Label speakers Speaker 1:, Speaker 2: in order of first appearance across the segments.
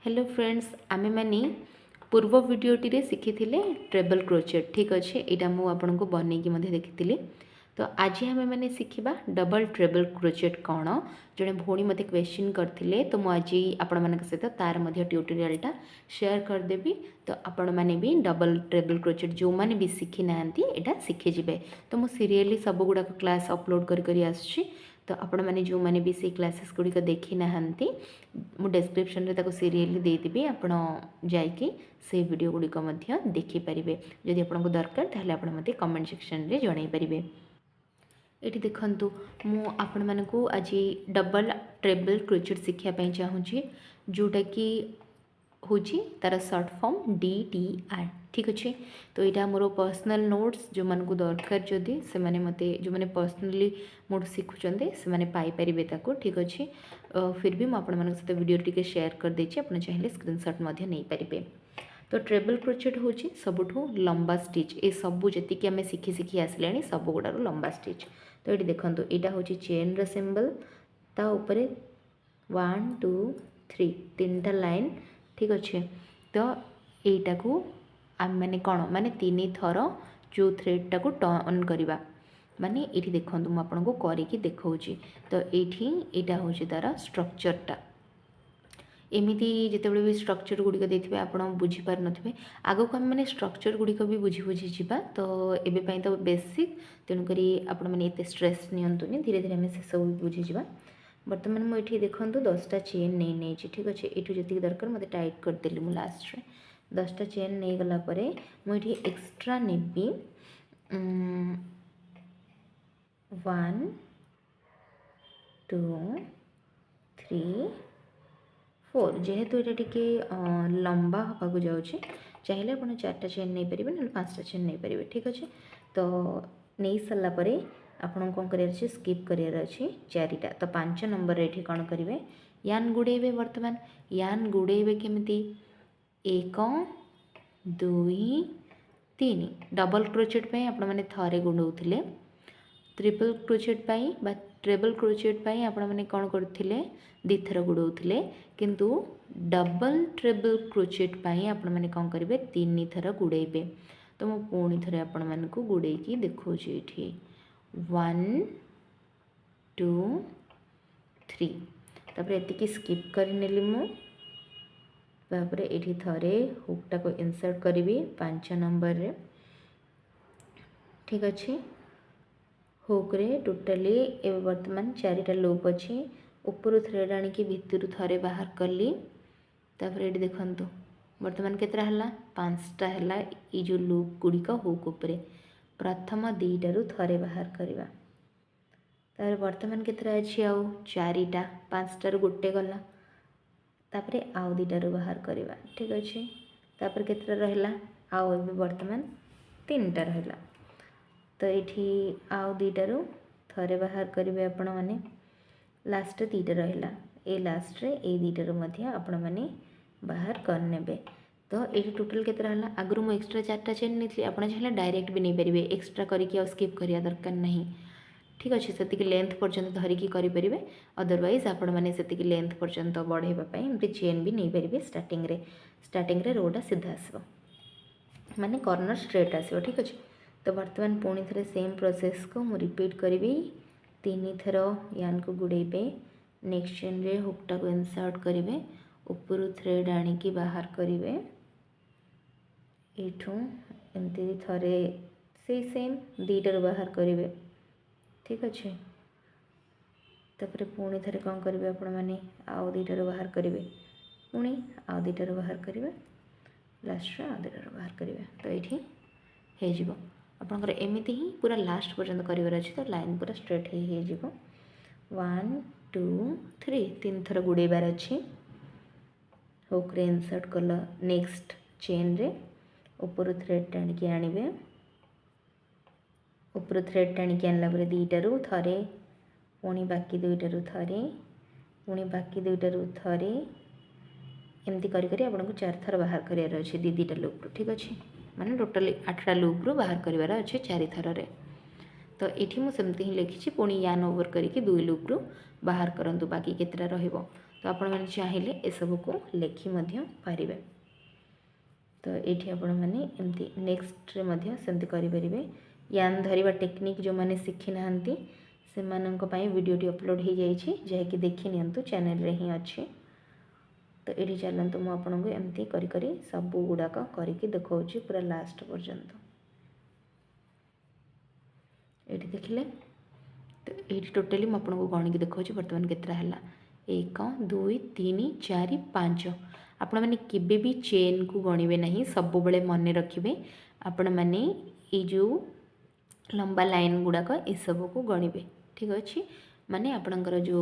Speaker 1: Hello friends आमे मानी पूर्व वीडियोटी रे शिखी ट्रेबल क्रोचेट ठीक अच्छे यहाँ मुझे आपन को बनईकी देखी। तो आज आम मैंने शिखा डबल ट्रेबल क्रोचेट कौन जड़े भौणी मत क्वेश्चन करते तो मुझे आपण मान सहित तार ट्यूटोरियलटा शेयर करदेवी। तो आपण मैंने भी डबल ट्रेबल क्रोचेट जो मैंने भी शिखी ना यहाँ शिखीजे। तो मुझे सीरियली सब गुड़ाक क्लास अपलोड करी आसुची। तो आपण मैंने जो मैंने भी से क्लासेस गुड़िक देखी ना मु डिस्क्रिप्शन रे ताको सीरियली देदेवी आपण जाइए से वीडियो गुड़िक देखिपारे। जदि आपको दरकार ताहले आपण मते कमेंट सेक्शन रे जणाई पारिबे। ये देखंतु मु आपण मानकु आज डबल ट्रेबल क्रोचेट शिखापी चाहूँगी जोटा कि हूँ तार सर्ट फॉर्म DTR ठीक अच्छे। तो यहाँ मोर पर्सनल नोट्स जो मान को दरकार जदि से माने मते जो मैंने पर्सनली मोट शिखुंटे से माने पाई परिबे ताको ठीक अच्छे। फिर भी मुझे आप सहित वीडियो टी शेयर कर देछि आपन चाहिए स्क्रीनशॉट मध्य नहीं पारिबे। तो ट्रेबल क्रोचेट हूँ सबुठू लंबा स्टिच ए सबू जी आम शिखी शिखी आसले सब गुड़ार लंबा स्टिच। तो ये देखो यहाँ हूँ चेन र सिंबल ता उपरे 1 2 3 तीनटा लाइन ठीक अच्छे। तो यहीटा को आम मैंने कौन माने 3 थर जो थ्रेडटा को टर्न करवा माने ये देखो मुझे करके देखी। तो ये हूँ तार स्ट्रक्चरटा एमती जिते भी स्ट्रक्चर गुड़िक देते आप बुझीपार नथिबे आगो को आम मैंने स्ट्रक्चर गुड़िक भी बुझी बुझी जावा। तो एबे तो बेसिक तेणुक आपण मैंने एत स्ट्रेस नियंतुनी धीरे धीरे आम से सब बुझी जावा। बर्तमान मुझे देखो 10टा चेन नहीं ठीक अच्छे। ये जी दरकार मत टाइट करदेली मु लास्ट 10टा चेन नहीं गला मुझे एक्सट्रा नेबी 1 2 3 4 जेहेतु ये टी लंबा हाँक जाऊँगी चाहिए आप 4टा चेन नहीं पारे ना 5टा चेन नहीं पारे ठीक अच्छे। तो नहीं सारापर आपन कौन कर स्किप करार अच्छे 4टा। तो 5 नंबर ये कौन करेंगे यान गुड़े बर्तमान यान गुड़े केमी 1 2 3 डबल क्रोचेट पे आपण मैंने थरे गुड़ौले ट्रिपल क्रोचेट बा ट्रेबल क्रोचेट आपण मैंने कौन करते 2 थर गुड़ौले किंतु डबल ट्रेबल क्रोचेट आपण मैंने कौन करेंगे 3 थर गुड़ेबे। तो मु पुणी थे आपण मानक गुड़ेकी देखौछि एठी 1 2 3 तापर एतिकी स्किप करनेली मु तापर एठी थरे हुकटा को इंसर्ट करी 5 नंबर रे ठीक अच्छे। हुक रे टोटाली ए वर्तमान 4टा लूप अच्छी ऊपर थ्रेड आनिकी भितर थरे बाहर कली तापर ये देखंतु वर्तमान केतरा हला 5टा हला ये जो लूप गुड़िक हुक उपरे प्रथम 2टारू थरे बाहर करवा तापर वर्तमान केतरा अच्छी आउ 4टा 5टारू गोटे गला तापर आउ 2टारू बाहर करवा ठीक अच्छे। तापर केतरा रहला आउ वर्तमान 3टा रहला। तो ये आउ 2टारू थरे बाहर करेंगे आपण मैंने लास्ट 2टा रहा ए लास्ट रे ए 2टारू मध्य आपण मैंने बाहर करने। तो ये टोटल केतरा हला आगु मुझे एक्सट्रा 4टा चेन नहीं आप चाहिए डायरेक्ट भी नहीं पारे एक्सट्रा करके स्किप करिया दरकार नहीं ठीक अच्छे। से लेंथ पर्यंत धरिकी करेंगे अदरवाइज आपण मैंने से लेंथ पर्यंत बढ़ाई चेन भी नहीं पारे। स्टार्टिंग रे रोटा सीधा आसो माने कॉर्नर स्ट्रेट आसो ठीक अच्छे। तो बर्तमान पुणी थे सेम प्रोसेस को मु रिपीट करी 3 थर यान को गुड़ेबे नेक्स्ट चेन रे हुकटा को इंसर्ट करेंगे ऊपर थ्रेड आनिकी बाहर करेंगे एठू एमती थरे से सेम 2टारू बाहर करेंगे ठीक अच्छे। तापर पुणी थे कौन करेंगे आपण मैंने आउ 2टारू बाहर करेंगे पुणी आउ 2टारू बाहर करेंगे लास्ट आउ 2टारू बाहर करेंगे। तो ये हो आपंकर एमती ही पूरा लास्ट पर्यंत करार अच्छे। तो लाइन पूरा स्ट्रेट हो 1 2 3 3 थर गुड़ेबार अच्छी हुक रे इंसर्ट कल नेक्स्ट चेन रे ऊपर थ्रेड टाणिकी आनिबे ऊपर थ्रेड टाणिकी आनला परे 2टारू थरे पुणी बाकी 2टारू थरे पुणी बाकी 2टारू थरे एमती करी आपको 4 थर बाहर करार अच्छे 2टा लूप ठीक अच्छे। माने टोटाली 8टा लूप रू बाहर करार अच्छे 4 थर रे। तो ये मुझे ही लिखी पुणी यान ओवर करके 2 लूप रू बाहर करंतु बाकी केतरा रहिबो। तो आपण मैंने चाहिए ए सब को लेखि पारे। तो ये आपण मैंने एमती नेक्स्ट रे मध्य सेमती करि परिबे। यान धरिबा टेक्निक जो माने शिखि नाहंती से माननक पई वीडियोटी अपलोड हो जाइए जहाँ कि देखि नियंतु चैनल रे ही अच्छी। तो ये चलतु मुझे आपको एमती करी करी सब गुड़ाक करके देखा पूरा लास्ट पर्यंत। ये देखिले तो ये टोटाली मुझे आपको गणिक देखा बर्तमान केतरा है 1 2 3 4 5। आपण मैंने केबे भी चेन को गणिबे नहीं, सब बेले मन रखिए आपण मैंने ये जो लंबा लाइन गुड़ाक ये सब को गणिबे। ठीक अच्छे माने आपणकर जो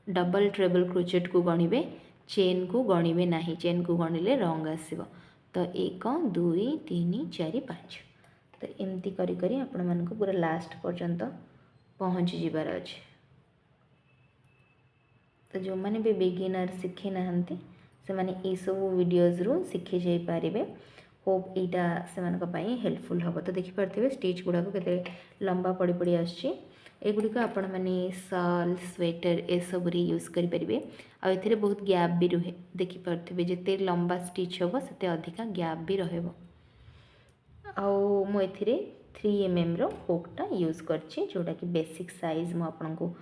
Speaker 1: डबल ट्रेबल क्रोचेट को गणिबे, चेन को गणिबे नहीं, चेन को गणिले रंग आसब। तो 1 2 3 4 5 तो एमती करी करी आपण मानक पूरा लास्ट पर्यंत पहुँची जीवार अच्छे। तो जो मैंने भी बिगिनर शिखी ना से माने ये सब वीडियोज रु शिखी जाई पारिबे। होप यहाँ से हेल्पफुल हम। तो देखिपे स्टिच गुड़ाक के लंबा पड़ी पड़ी आसुची। एगुड़िक आपण मैंने साल स्वेटर ए सब यूज करें। आउ बहुत गैप भी रुहे, देखिपे जिते लंबा स्टिच हम से अधिका गैप भी रहिबो। आउ मुझे 3 mm हुकटा यूज करछि जोटा कि बेसिक साइज मु आपनको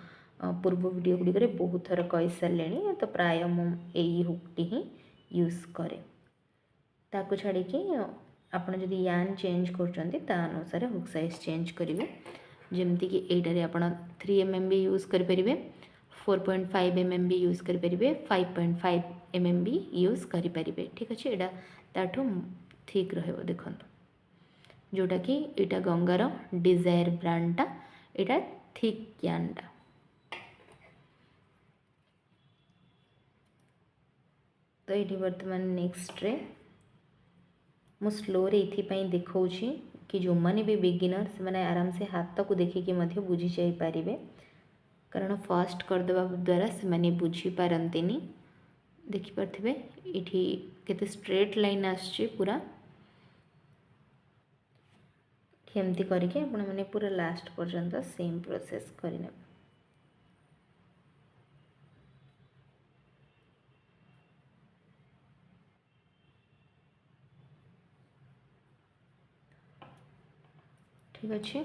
Speaker 1: पूर्व वीडियो गुड़िक बहुत थर कही सारे। तो प्राय मुझे हुकटी ही यूज करे। ताको छाड़ी आपड़ जदि यान चेंज कर हुक साइज चेंज करेंगे। जमती कि एटारे आप 3 mm भी यूज करें, 4.5 mm भी यूज करें, 5.5 mm भी यूज करें। ठीक अच्छे यहाँ ताठू ठीक रहिबो। देखंतु जोटा कि यहाँ गंगार डिजायर ब्रांडटा यहाँ थिक यानटा। तो ये बर्तमान नेक्स्ट रे मु स्लो रे इथिपाई देखौछि कि जो माने भी बिगिनर से माने आराम से हाथ को देखिकी मध्य बुझी जाई पारिबे, कारण फास्ट करदेवा द्वारा से माने बुझी पारंतिनी। देखि पारथिबे इठी केते स्ट्रेट लाइन आछी पूरा। एमती करके आपण माने पूरा लास्ट पर्यंत सेम प्रोसेस करिने। ठीक अच्छे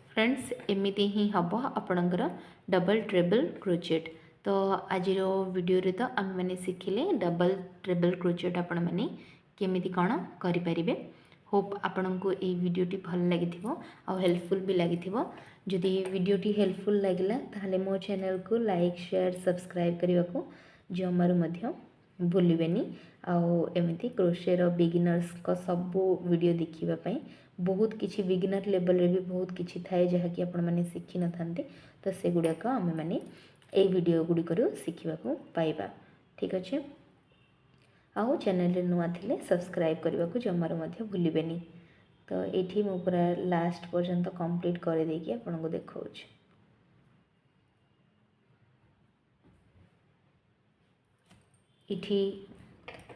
Speaker 1: फ्रेंड्स, एमती ही हम आपणकर डबल ट्रेबल क्रोचेट। तो आज वीडियो रे तो आम मैंने शिखिले डबल ट्रेबल क्रोचेट आपण मैंने केमिति कौन करें। होप आपण को ये वीडियोटी भल लगी आ हेल्पफुल भी लगी। जदि वीडियोटी हेल्पफुल लगिला ताहले मो चैनल को लाइक शेयर सब्सक्राइब करने को जमारू मध्य भूलिबेनी। आउ एमती क्रोशेर बिगिनर्स को सब वीडियो देखिबा बहुत किछि बिगिनर लेवल रे भी बहुत किछि थाए जहाँकि आपण मैंने शिखि न थांते। तो से गुड़ाक आम मैंने ये वीडियो गुड़िक शिखा पाइबा। ठीक अच्छे आउ चैनल रे नुआ थिले सब्सक्राइब करने को जमारू मध्य भूलिबेनी। तो ये मु पूरा लास्ट पर्यंत कंप्लीट कर देकी आपन को देखाउछि। इठी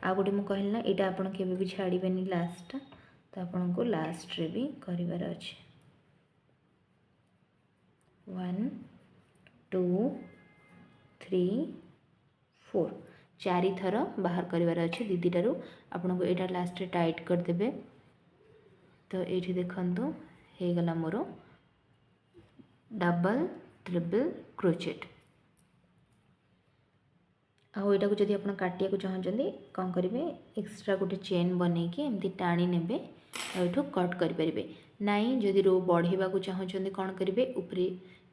Speaker 1: आ गोटे मु कहली ना यहाँ आपन केबे भी छाड़बेनी लास्ट। तो आपन को लास्ट रे भी करिवार अछि। 1 2 3 4 चारि थर बाहर करिवार अछि दीदीटारू। आपन को यहाँ लास्ट रे टाइट करदेबे। तो ये देखंतु हो गला मोर डबल ट्रिपल क्रोचेट। आउ यहाँ को जब आप काटिया को चाहते कौन करेंगे एक्सट्रा गोटे चेन बनईकि एमती टाणी नेबे आठू कट करेंगे नाई। जदि रो बढ़ेवा को चाहते कौन करेंगे ऊपर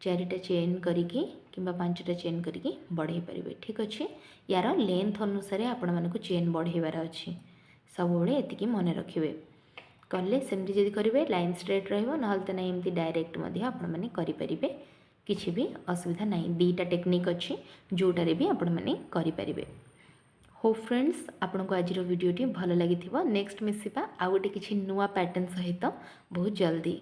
Speaker 1: 4टा चेन करिकी किंबा 5टा चेन करिकी बढ़े पारे। ठीक अच्छे यार लेंथ अनुसार आपण मानक चेन बढ़ेबार अच्छी सब बेले एतिकी मन रखिए। कले सेमती जदि करेंगे लाइन स्ट्रेट रहिबो नहल तो नहीं एमती डायरेक्ट मध्य आपण माने करि परिबे। किछि भी असुविधा नहीं। 2टा टेक्निक अच्छी जोटारे भी आपण माने करि परिबे। होप फ्रेंड्स आपन को आज वीडियोटी भल लगी। नेक्स्ट मिसिबा आ गोटे किछि नुआ पैटर्न सहित बहुत जल्दी।